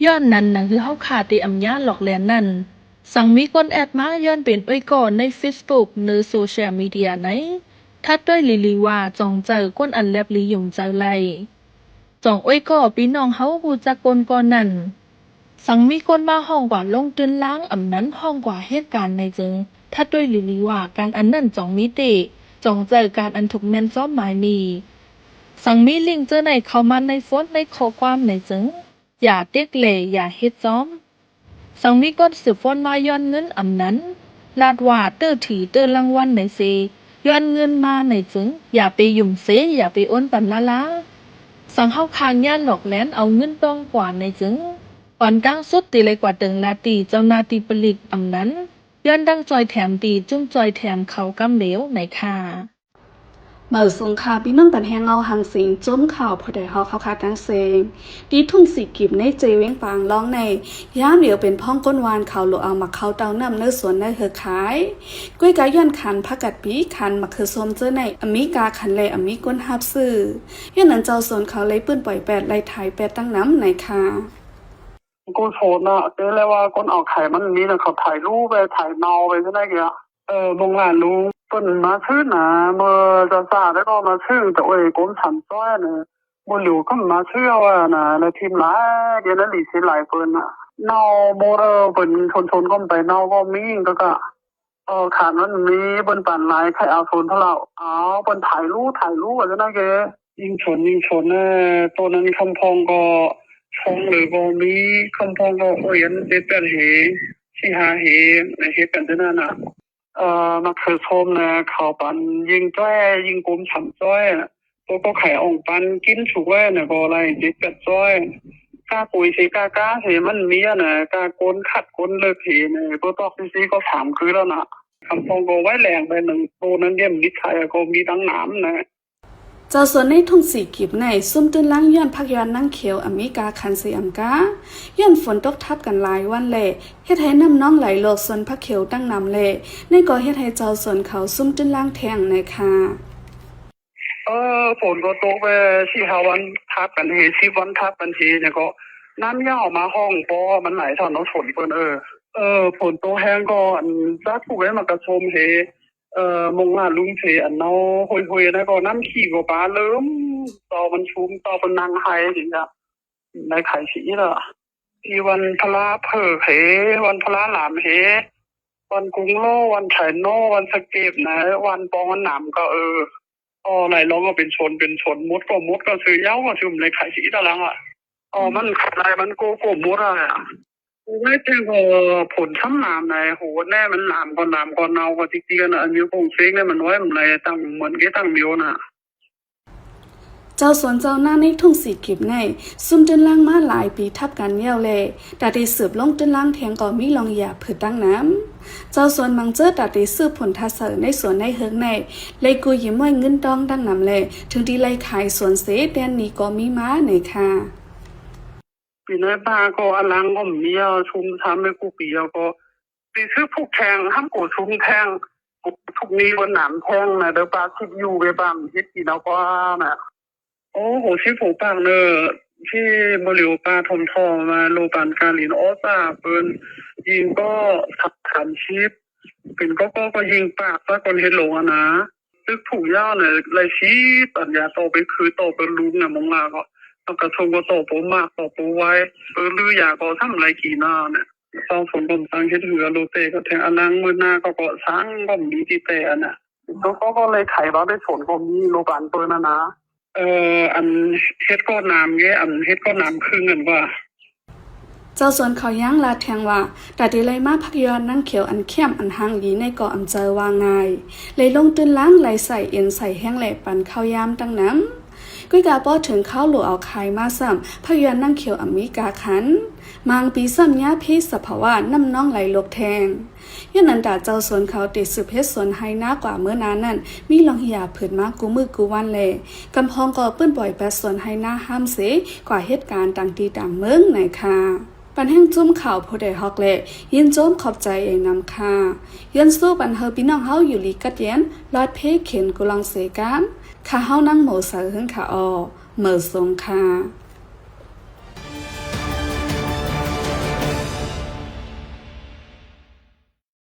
ย้อนนั้นนะคือเฮาขาดที่อำญาหลอกแลนนั่นสั่งมีคนแอดมาย้อนเป็นอ้อยก่อนใน Facebook หรือโซเชียลมีเดียไหนทัดด้วยลีว่าจองเจอก้นอันแลบลีหยุ่งเจอไลจองอ้อยก่อพี่น้องเฮาฮู้จักก่อนนั้นสั่งมีคนมาห้องกว่าลงตื่นล้างอำนั้นห้องกว่าเหตุการณ์ในจึงทัดด้วยลีว่าการอันนั้นจองมีเตจองเจอการอันถูกแม่นซ้อมหมายมีสั่งมีลิงก์เจอในเข้ามาในโฟนในข้อความในจึงอย่าเด็กเหลอย่าเฮ็ดซ้อมสังมีก้นสืบฟอนมาย้อนเงินอำนั้นลาดว่าเตอถีเตอรางวัลในเซย้อนเงินมาในจึงอย่าไปยุ่มเสอย่าไปอ้นปันละสังเฮาคางย่านหลอกแหลนเอาเงินต้องกว่าในจึงอ่อนดังสุดตีเลยกว่าตึงลาตีเจ้านาตีปลิกอำนั้นย้อนดังจอยแถมตีจุ้มจอยแถมเขากำเหลวในค่ะเมื่อสงครามพี่น้องกันแหงเอาหังสิงจมข่าวพอได้เฮาเขาคาดังเซงดีทุ่งสีกิบในเจเว้งปางร้องในย่ามเหลียวเป็นพ้องก้นวานเขาหลเอามาเขาเตาน้ำเนื้อสวนในเฮอขายก้วยกาย้อนคันพักกัดปีคันมาคือส้มเจอในอเมริกาคันเลยอเมริก้นฮับซื้อย้อนนั้นเจ้าสวนเขาเลยปื้นปล่อยแปดไล่ถ่ายแปดตั้งน้ำในค่ะกูโสดนะเจอเลยว่าคนเอาไข่มันมีนะเขาถ่ายรูปไปถ่ายเนาไปใช่ไหมเกี่ยบงหลานลุงเปิ้นมาชื่อนะเมื่อจะสาได้ก็มาชื่อแต่โอ้ยก้มฉันจ้อยนะบนหลิวก็มาชื่อว่านะในทีมหลายเดี๋ยวนั้นหลีสิหลายเปิ้นนะเนาโมเปิ้นชนก็ไปเนาก็มีก็ขาดมันมีบนปั่นลายใครเอาชนเท่าเราเอาบนถ่ายรูปอะไรนะแกยิงชนตัวนั้นคำพองก็ชงหรือก็มีคำพองก็โอ้ยยันเด็ดเป็นเหที่หาเหในเหตุกันเท่านั้นนะมาคือชมนะข่าวปันยิงจ้อยยิงกลมฉ่ำจ้อยตัวก็ไข่อ่องปันกินฉุกไว้นะก็อะไรเด็ดเป็ดจ้อยกาปุ๋ยสีกาเห็มันมีนะกาโกนขัดโกนเลิกเหนะตัวตอกซีก็ถามคือแล้วนะคำพองก็ไว้แรงไปหนึ่งตัวนั้นเยี่ยมนิสัยก็มีทั้งน้ำนะเจ้าส่วนในทุ่งสีกิบในซุ่มตื้นล้างย้อนพักย้อนนั่งเขียวอเมริกาคันเซียมกาย้อนฝนตกทับกันหลายวันเละเฮ็ดให้น้ำน้องไหลโลกส่วนพักเขียวตั้งน้ำเละในก็เฮ็ดให้เจ้าส่วนเขาซุ่มตื้นล้างแทงในค่ะฝนก็ตกไป4-5 วันทับกัน10 วันทับกันทีเนี่ยก็น้ำย่าออกมาห้องเพราะมันไหลถอนน้ำฝนเปิ้นฝนตกแห้งก็จักผู้ไว้มากระชมมงลุงอันเนาหอยๆนะก็น้ำขี้ก็ปลาเริ่มต่อมันชุมต่อเป็นนางไห้จริงๆในไข่สีล่ะที่วันพระเพิกวันพระหลามวันกรุงโลวันไฉโนวันสะเก็บนะวันปองวันหนามก็ไหนร้องก็เป็นชนมดก็ซื้อเย้าก็ชุมในไข่สีตะลังมันอะไรมันโกมดอะไรไม่ใช่ก็ผลช้ำน้ำในโหแน่มันน้ำก็เนาก็จริงๆนะอันนี้คงเซ็งเนี่ยมันไว้มันอะไรตั้งเหมือนกี่ตั้งมิวน่ะเจ้าสวนเจ้าหน้าในทุ่งสีกิบในซุ่มจนล่างมาหลายปีทับกันเยี่ยวเลยแต่ได้สืบลงจนล่างแทงก็มีลองหยาผืดตั้งน้ำเจ้าสวนมังเจอแต่ได้สืบผลทัศเสในสวนในเฮิงในเลยกูยิ้มไว้เงินดองตั้งน้ำเลยถึงที่เลยขายสวนเสแดนนี้ก็มีม้าในค่ะปีน้อยป้าก็อลังก็มีชุมทำให้กูปีก็ปีซื้อผู้แทงห้ามกูชุมแทงทุกนี้บนหนามแทงนะเดี๋ยวป้าคิดอยู่ไปบ้างคิดกี่แล้วก็น่ะโอ้โหชื่อผมปังเนอที่บริวป้าทมทองมาโลปันการินซาเปิ้นยิงก็สับขันชิปเป็นก็ยิงปากซะคนเห็นหลงนะซึกถูกย่าเนี่ยเลยชี้ปัญญาโตไปคือโตเป็นลุงเนี่ยมองมาก็กระทงก็โตโปมากโตโปไว้ลืออยากก็ทำอะไรกี่หน้าเนี่ยสร้างฝนบ่มสร้างเฮ็ดเหือโลเตก็แทงอนังมือหน้าก็สร้างบ่มดีที่แต่น่ะก็เลยไขว่าได้ฝนก็มีโลบานเปิ้นนะอันเฮ็ดก็น้ำเงี้ยอันเฮ็ดก็น้ำครึ่งกันว่าเจ้าสวนเขาย่างลาแทงว่าแต่ที่เลยมาพักย้อนนั่งเขียวอันเข้มอันหางดีในเกาะอำเจอวางง่ายเลยลงตื้นล้างไหลใส่เอ็นใส่แห้งแหลปันข้าวยามตั้งน้ำกุ้ยกาป้อถึงข้าวหลูเอาไข่มาซ้ำพักย้อนนั่งเขียวอเมริกาขันมางปีซ้ำยาพิษสภาวะน้ำน้องไหลลกแทงยันนันดาเจ้าสวนเขาติดสืบเพชรสวนไฮหน้ากว่าเมื่อนานนั่นมีลองหยาผืนมากกูมือกูวันเลยกำพองก็เปื้อนปล่อยแปดสวนไฮหน้าห้ามเสกว่าเหตุการณ์ต่างตีต่างเมืองไหนค่ะปันแห่งจุ้มข่าวผู้ใดฮอกเละยินโจมขอบใจเองนำค่ะยันสู้ปันเฮอพี่น้องเฮาอยู่ลีกัดเย็นลอดเพเข็นกุลังเสกามข้าเฮานั่งโหมเสือหึงขาอเหมือทรงค่ะ